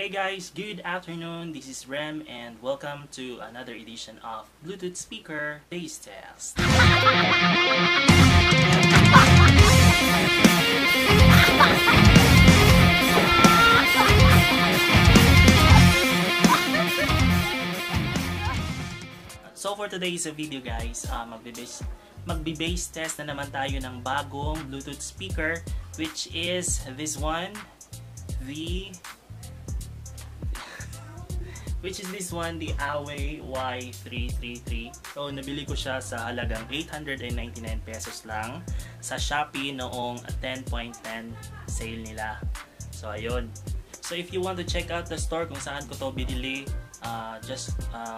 Hey guys, good afternoon. This is Rem and welcome to another edition of Bluetooth Speaker Bass Test. So for today's video guys, magbe-bass test na naman tayo ng bagong Bluetooth speaker, which is this one, the Awei Y333. So nabili ko siya sa halagang 899 pesos lang sa Shopee noong 10.10 sale nila. So ayun. So if you want to check out the store kung saan ko to binili, just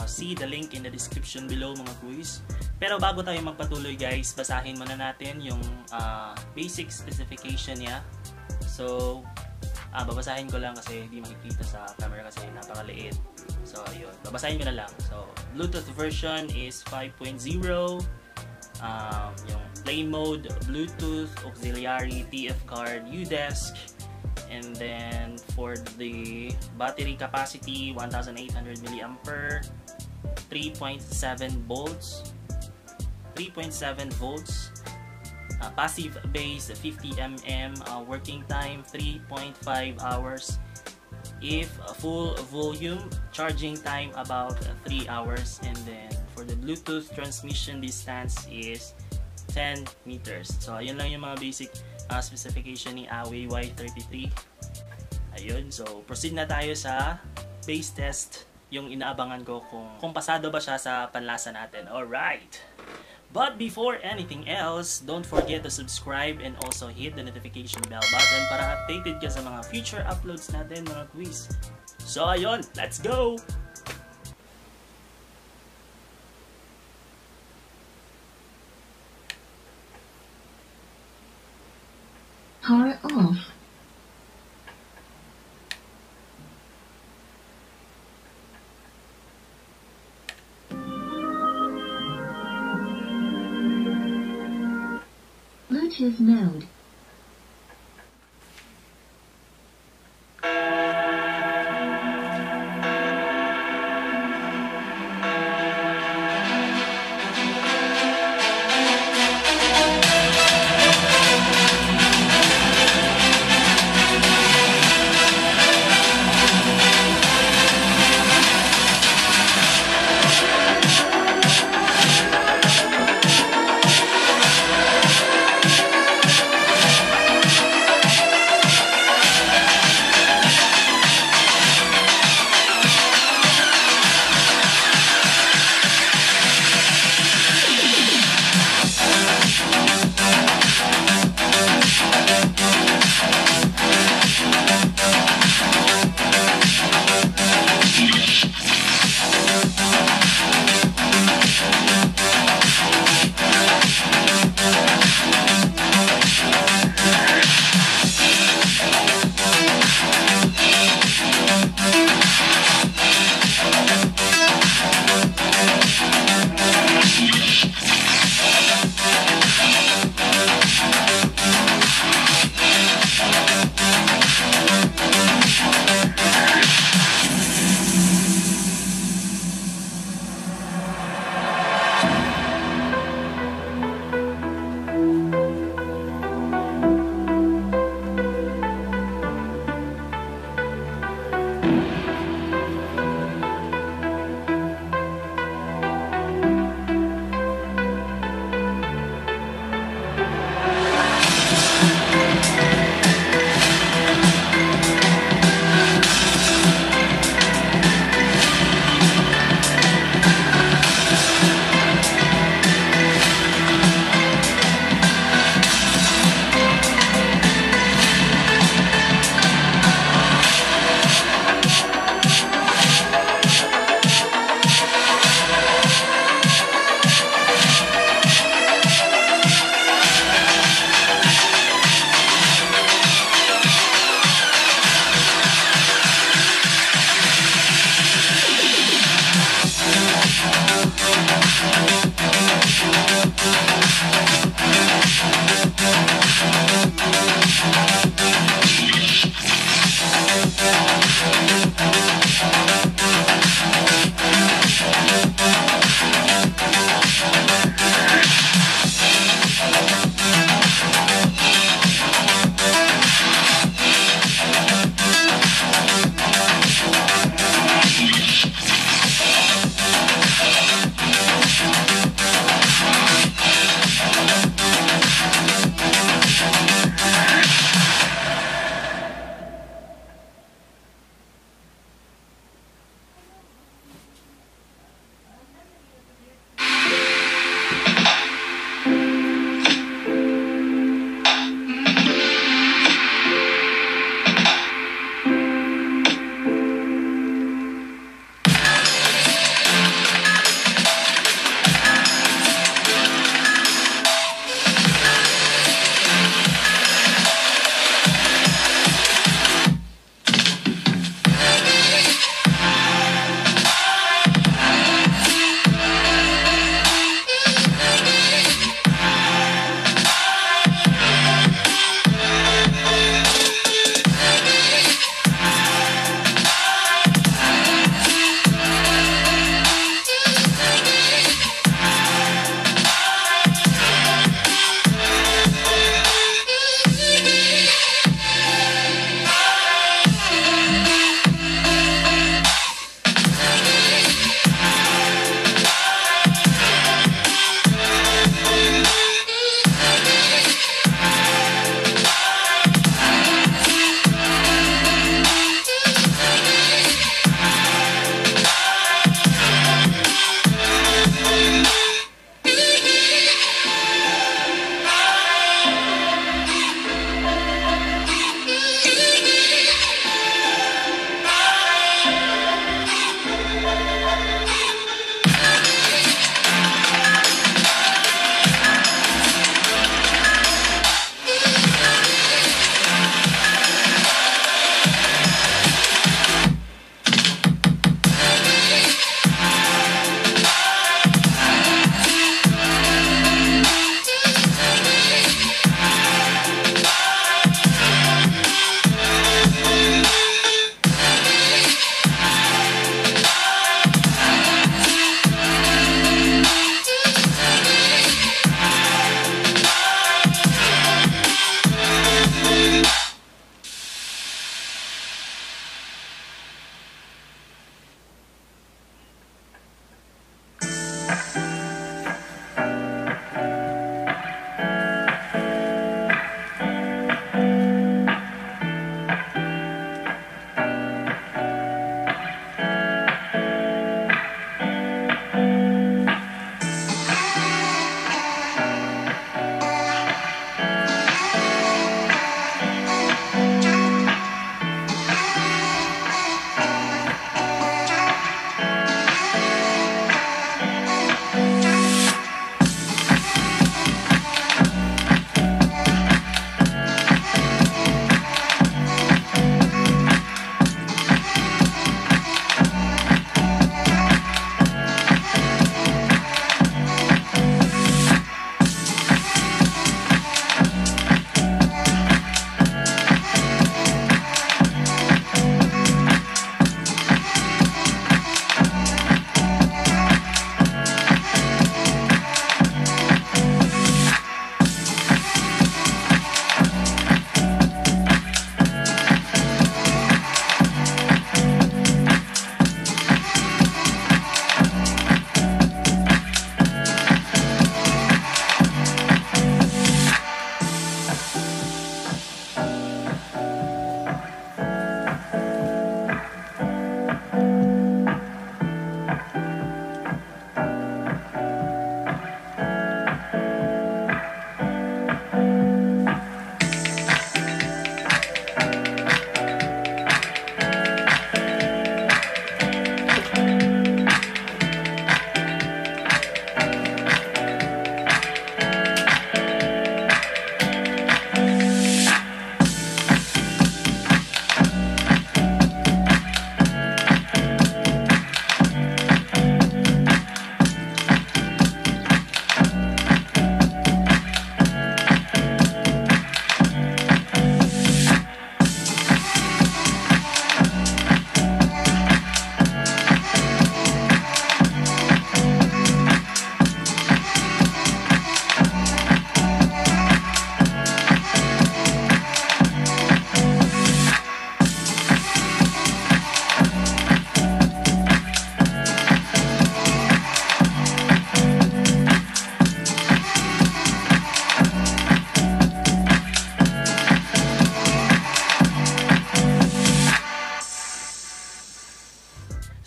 see the link in the description below mga quiz. Pero bago tayo magpatuloy guys, basahin muna natin yung basic specification niya. So babasahin ko lang kasi hindi makikita sa camera kasi napakaliit. So ayun, babasahin ko na lang. So Bluetooth version is 5.0. Yung play mode, Bluetooth auxiliary, TF card, UDESC. And then for the battery capacity, 1800 mAh, 3.7 volts. Passive bass 50 mm, working time 3.5 hours. If full volume, charging time about 3 hours. And then for the Bluetooth transmission distance is 10 meters. So ayun lang yung mga basic specification ni Awei Y333. Ayun, so proceed na tayo sa bass test, yung inaabangan ko kung pasado ba siya sa panlasa natin. Alright! But before anything else, don't forget to subscribe and also hit the notification bell button para updated ka sa mga future uploads natin mga quiz. So ayun, let's go! Power off. Bluetooth mode.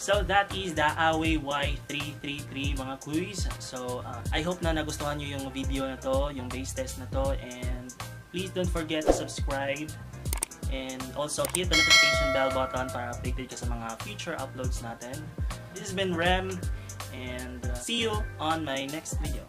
So that is the Awei Y333 mga kuys. So I hope na nagustuhan nyo yung video na to, yung bass test na to, and please don't forget to subscribe and also hit the notification bell button para updated ka sa mga future uploads natin. This has been Rem, and see you on my next video.